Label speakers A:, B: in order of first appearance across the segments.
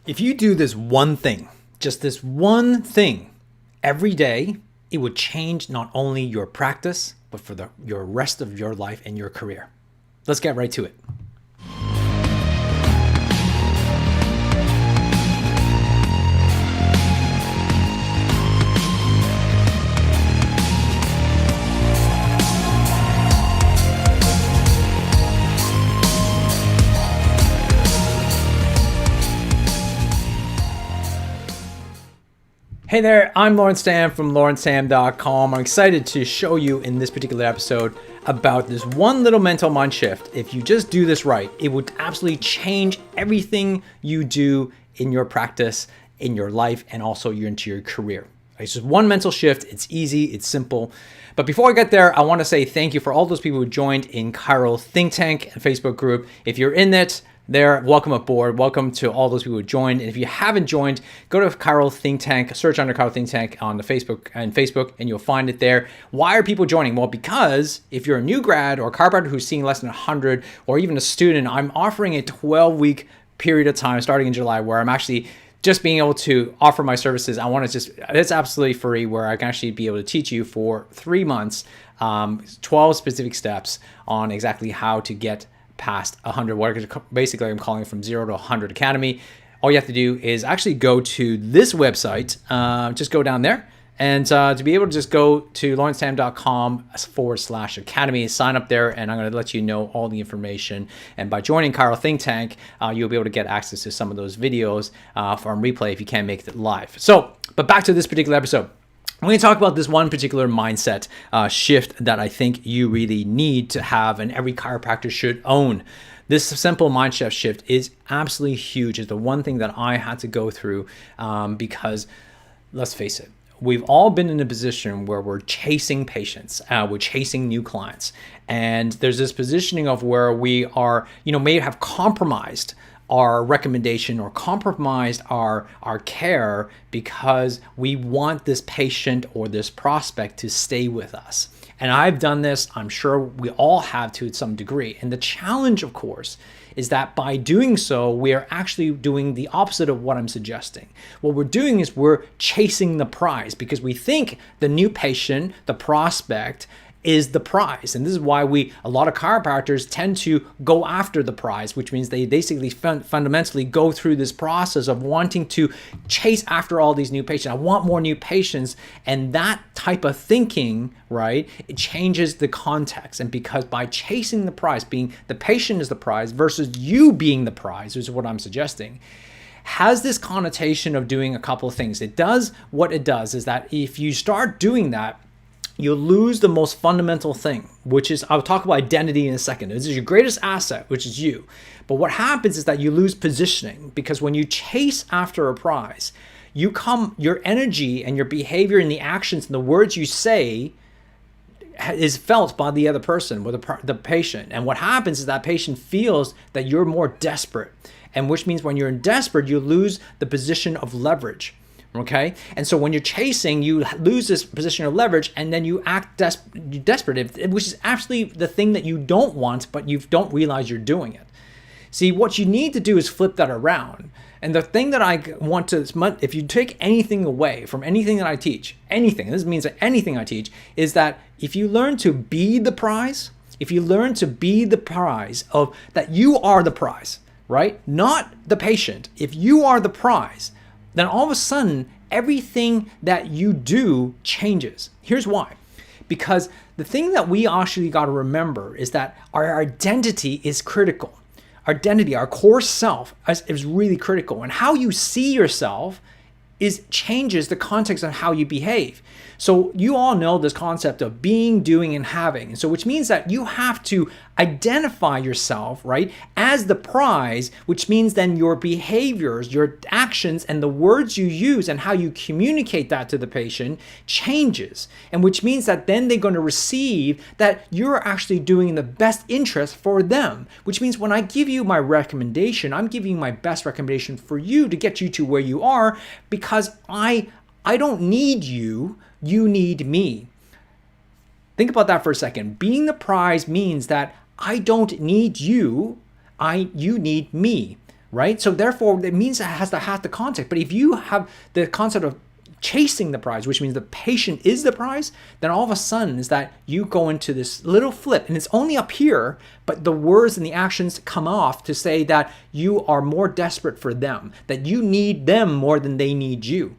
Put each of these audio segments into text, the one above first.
A: If you do this one thing, just this one thing every day, it would change not only your practice, but for your rest of your life and your career. Let's get right to it. Hey there, I'm Lawrence Tam from lawrencestam.com. I'm excited to show you in this particular episode about this one little mental mind shift. If you just do this right, it would absolutely change everything you do in your practice, in your life, and also into your career. It's just one mental shift. It's easy, it's simple. But before I get there, I want to say thank you for all those people who joined in Chiro Think Tank and Facebook group. If you're in it, welcome aboard. Welcome to all those people who joined. And if you haven't joined, go to Chiro Think Tank, search under Chiro Think Tank on the Facebook, and you'll find it there. Why are people joining? Well, because if you're a new grad or a chiropractor who's seeing less than 100, or even a student, I'm offering a 12-week period of time starting in July where I'm actually just being able to offer my services. It's absolutely free, where I can actually be able to teach you for 3 months, 12 specific steps on exactly how to get past 100. Basically, I'm calling it from 0 to 100 Academy. All you have to do is actually go to this website. Just go down there. And to be able to just go to lawrencestam.com/academy, sign up there, and I'm going to let you know all the information. And by joining Chiro Think Tank, you'll be able to get access to some of those videos from replay if you can't make it live. But back to this particular episode. I'm going to talk about this one particular mindset shift that I think you really need to have and every chiropractor should own. This simple mindset shift is absolutely huge. It's the one thing that I had to go through because, let's face it, we've all been in a position where we're chasing patients, we're chasing new clients. And there's this positioning of where we are, may have compromised our recommendation or compromised our care because we want this patient or this prospect to stay with us. And I've done this, I'm sure we all have to some degree. And the challenge, of course, is that by doing so, we are actually doing the opposite of what I'm suggesting. What we're doing is we're chasing the prize because we think the new patient, the prospect, is the prize. And this is why a lot of chiropractors tend to go after the prize, which means they basically fundamentally go through this process of wanting to chase after all these new patients. I want more new patients. And that type of thinking, right, it changes the context. And because by chasing the prize, being the patient is the prize versus you being the prize, is what I'm suggesting, has this connotation of doing a couple of things. What it does is that if you start doing that, you'll lose the most fundamental thing, which is, I'll talk about identity in a second. This is your greatest asset, which is you. But what happens is that you lose positioning because when you chase after a prize, your energy and your behavior and the actions and the words you say is felt by the other person, or the patient. And what happens is that patient feels that you're more desperate. And which means when you're desperate, you lose the position of leverage. Okay, and so when you're chasing, you lose this position of leverage, and then you act desperate, which is actually the thing that you don't want, but you don't realize you're doing it. See, what you need to do is flip that around. And the thing that I want to, if you take anything away from anything that I teach, this means that anything I teach, is that if you learn to be the prize, of that you are the prize, right? Not the patient. If you are the prize, then all of a sudden, everything that you do changes. Here's why. Because the thing that we actually got to remember is that our identity is critical. Our identity, our core self is really critical. And how you see yourself changes the context of how you behave. So you all know this concept of being, doing, and having. And so which means that you have to identify yourself, right, as the prize, which means then your behaviors, your actions, and the words you use and how you communicate that to the patient changes. And which means that then they're going to receive that you're actually doing the best interest for them. Which means when I give you my recommendation, I'm giving you my best recommendation for you to get you to where you are, because I don't need you, you need me. Think about that for a second. Being the prize means that I don't need you, you need me. right? So therefore, it means it has to have the concept. But if you have the concept of chasing the prize, which means the patient is the prize, then all of a sudden is that you go into this little flip, and it's only up here, but the words and the actions come off to say that you are more desperate for them, that you need them more than they need you.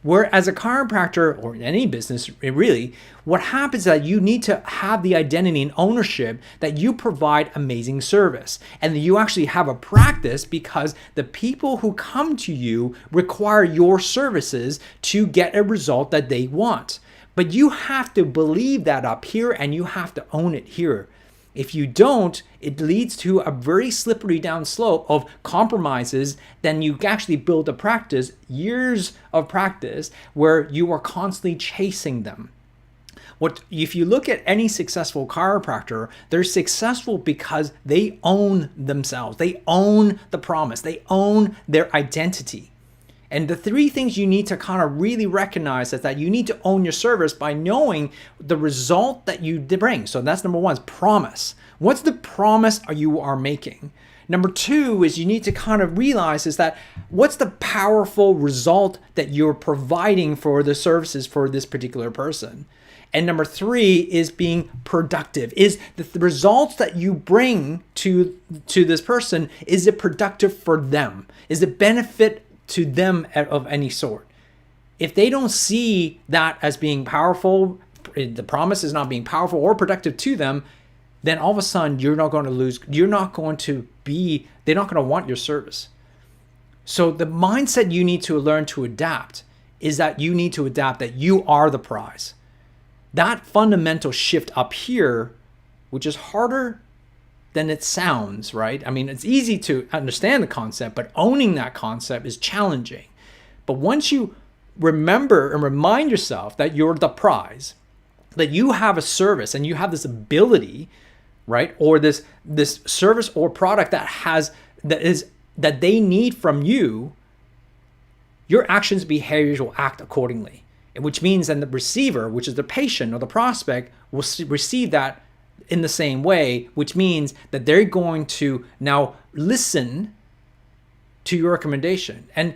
A: Whereas a chiropractor, or in any business really, what happens is that you need to have the identity and ownership that you provide amazing service, and that you actually have a practice because the people who come to you require your services to get a result that they want. But you have to believe that up here, and you have to own it here. If you don't, it leads to a very slippery down slope of compromises. Then you actually build a practice, years of practice, where you are constantly chasing them. If you look at any successful chiropractor, they're successful because they own themselves. They own the promise. They own their identity. And the three things you need to kind of really recognize is that you need to own your service by knowing the result that you bring. So that's number one, is promise. What's the promise you are making? Number two is you need to kind of realize is that what's the powerful result that you're providing for the services for this particular person? And number three is being productive. Is the results that you bring to this person, is it productive for them? Is it benefit to them of any sort? If they don't see that as being powerful, the promise is not being powerful or productive to them, then all of a sudden you're not going to lose. They're not going to want your service. So the mindset you need to learn to adapt is that you need to adapt that you are the prize. That fundamental shift up here, which is harder than it sounds, right? I mean, it's easy to understand the concept, but owning that concept is challenging. But once you remember and remind yourself that you're the prize, that you have a service and you have this ability, right? Or this service or product that they need from you, your actions, behaviors will act accordingly. Which means then the receiver, which is the patient or the prospect, will receive that in the same way, which means that they're going to now listen to your recommendation. And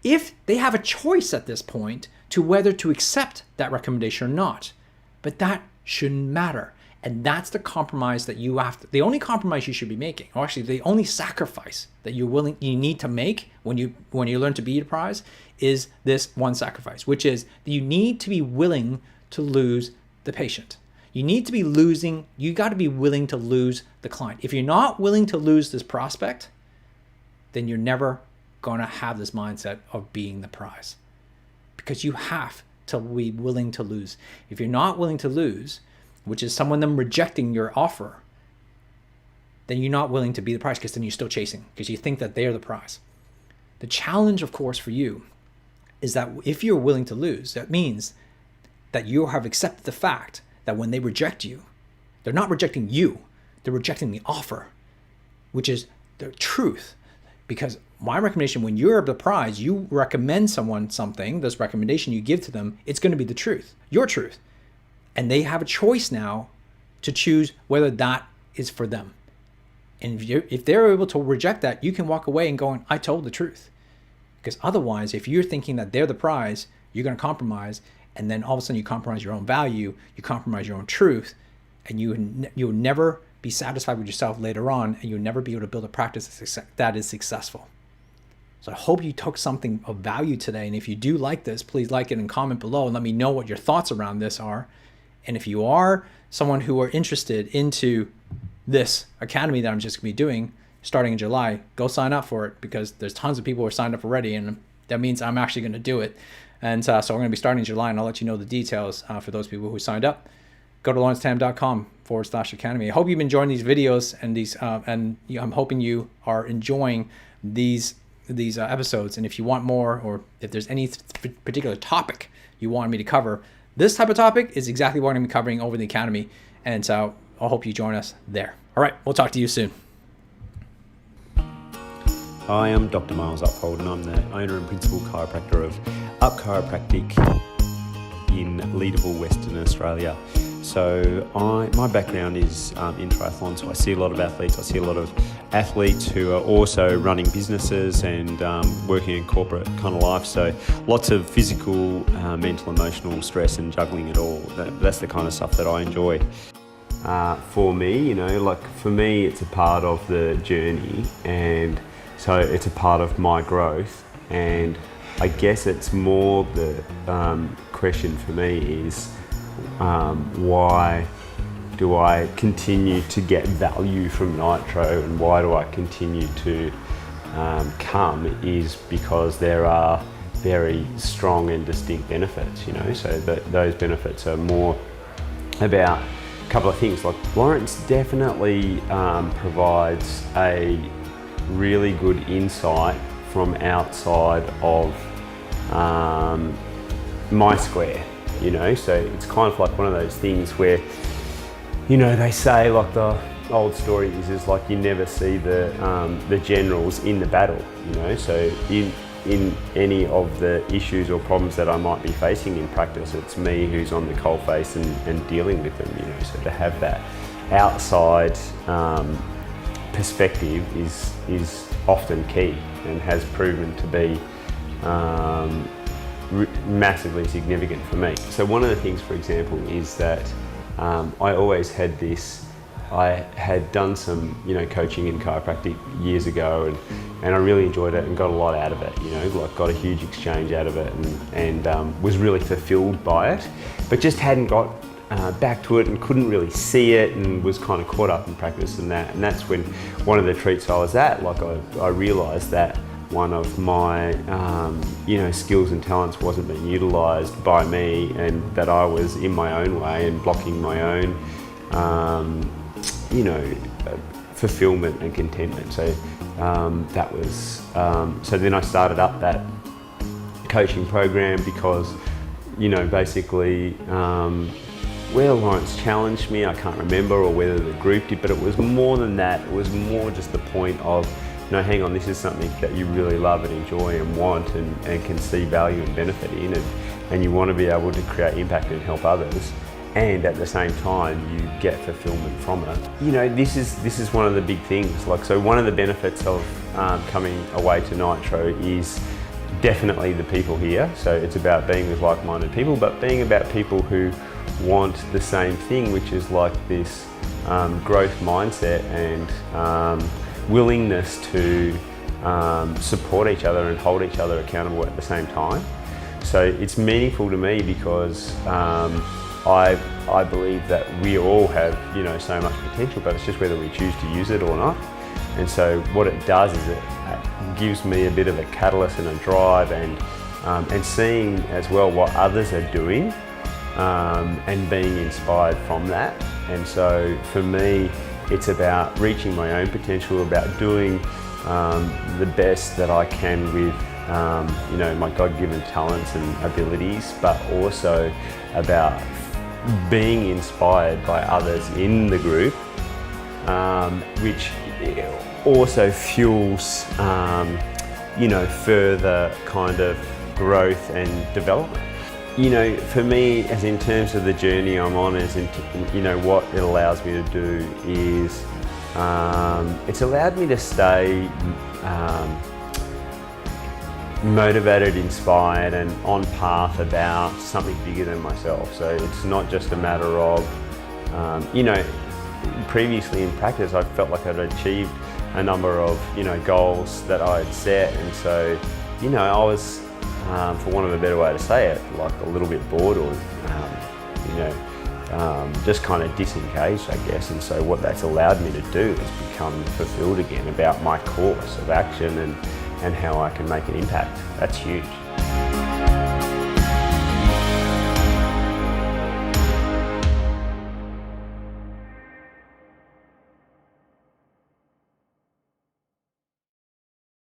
A: if they have a choice at this point to whether to accept that recommendation or not, but that shouldn't matter. And that's the compromise that you have to, the only compromise you should be making, or actually the only sacrifice that you need to make when you learn to be the prize, is this one sacrifice, which is that you need to be willing to lose the patient. You got to be willing to lose the client. If you're not willing to lose this prospect, then you're never going to have this mindset of being the prize, because you have to be willing to lose. If you're not willing to lose, which is them rejecting your offer, then you're not willing to be the prize, because then you're still chasing, because you think that they're the prize. The challenge, of course, for you is that if you're willing to lose, that means that you have accepted the fact that when they reject you, they're not rejecting you, they're rejecting the offer, which is the truth. Because my recommendation, when you're the prize, you recommend someone something, this recommendation you give to them, it's going to be the truth, your truth. And they have a choice now to choose whether that is for them. And if they're able to reject that, you can walk away and go, I told the truth. Because otherwise, if you're thinking that they're the prize, you're going to compromise. And then all of a sudden you compromise your own value, you compromise your own truth, and you'll never be satisfied with yourself later on, and you'll never be able to build a practice that is successful. So I hope you took something of value today. And if you do like this, please like it and comment below and let me know what your thoughts around this are. And if you are someone who are interested into this academy that I'm just going to be doing starting in July, go sign up for it, because there's tons of people who are signed up already, and that means I'm actually going to do it. And so we're going to be starting in July, and I'll let you know the details for those people who signed up. Go to lawrencetam.com/academy. I hope you've been enjoying these videos and I'm hoping you are enjoying these episodes. And if you want more, or if there's any particular topic you want me to cover, this type of topic is exactly what I'm going to be covering over the academy. And so I hope you join us there. All right, we'll talk to you soon.
B: Hi, I'm Dr. Miles Uphold, and I'm the owner and principal chiropractor of Up Chiropractic in Leederville, Western Australia. So my background is in triathlon, so I see a lot of athletes. I see a lot of athletes who are also running businesses and working in corporate kind of life. So lots of physical, mental, emotional stress and juggling it all. That's the kind of stuff that I enjoy. For me, for me, it's a part of the journey, and so it's a part of my growth. And I guess it's more the question for me is why do I continue to get value from Nitro, and why do I continue to come, is because there are very strong and distinct benefits, so those benefits are more about a couple of things. Like Lawrence definitely provides a really good insight from outside of my square, so it's kind of like one of those things where, they say, like the old story is like you never see the generals in the battle, so in any of the issues or problems that I might be facing in practice, it's me who's on the coalface and dealing with them, so to have that outside perspective is often key and has proven to be massively significant for me. So one of the things, for example, is that I always had this, I had done some, coaching in chiropractic years ago, and I really enjoyed it and got a lot out of it, got a huge exchange out of it, and was really fulfilled by it, but just hadn't got back to it and couldn't really see it, and was kind of caught up in practice and that. And that's when one of the retreats I was at, I realised that one of my skills and talents wasn't being utilised by me, and that I was in my own way and blocking my own fulfillment and contentment. So that was so then I started up that coaching program because basically whether Lawrence challenged me, I can't remember, or whether the group did, but it was more than that. It was more just the point of, hang on, this is something that you really love and enjoy and want and can see value and benefit in, and you want to be able to create impact and help others, and at the same time you get fulfillment from it. This is one of the big things. So one of the benefits of coming away to Nitro is definitely the people here. So it's about being with like-minded people, but being about people who want the same thing, which is like this growth mindset and willingness to support each other and hold each other accountable at the same time. So it's meaningful to me because I believe that we all have so much potential, but it's just whether we choose to use it or not. And so what it does is it gives me a bit of a catalyst and a drive, and seeing as well what others are doing and being inspired from that. And so for me, it's about reaching my own potential, about doing the best that I can with my God-given talents and abilities, but also about being inspired by others in the group, which also fuels further kind of growth and development. For me, as in terms of the journey I'm on, what it allows me to do is it's allowed me to stay motivated, inspired, and on path about something bigger than myself. So it's not just a matter of, previously in practice, I felt like I'd achieved a number of, goals that I'd set. And so, I was, for want of a better way to say it, like a little bit bored or, just kind of disengaged, I guess. And so what that's allowed me to do is become fulfilled again about my course of action and how I can make an impact. That's huge.